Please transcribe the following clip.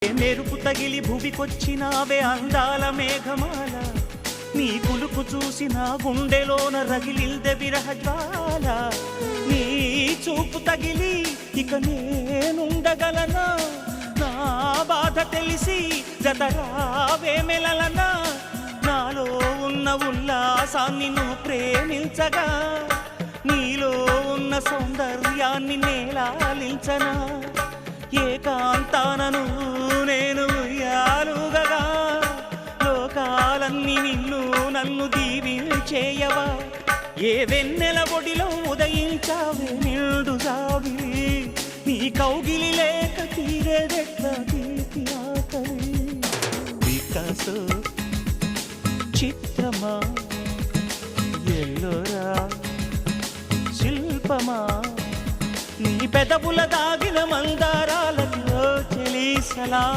మెరుపు తగిలి భువికొచ్చినావే అందాల మేఘమాల, నీ కులుకు చూసి నా గుండెలోన రగిలిల్దె విరహజ్వాల. నీ చూపు తగిలి ఇక నేనుండగలనా, నా బాధ తెలిసి జతరావే మెలలనా. నాలో ఉన్న ఉల్లాసాన్ని నువ్వు ప్రేమించగా, నీలో ఉన్న సౌందర్యాన్ని నేలాలించనా. ఏకాంతానను నేను ఉయ్యాలుగగా, లోకాలన్నీ నిన్ను నన్ను దీవించేయవా. ఏ వెన్నెల ఒడిలో ఉదయించావే నిండు సావి, నీ కౌగిలి లేక తీరేదెట్లా తీపి ఆకలి. వికాసో చిత్రమా ఎల్లోరా శిల్పమా, నీ పెదవుల దాగిన మందారాలతో చెలి సలా.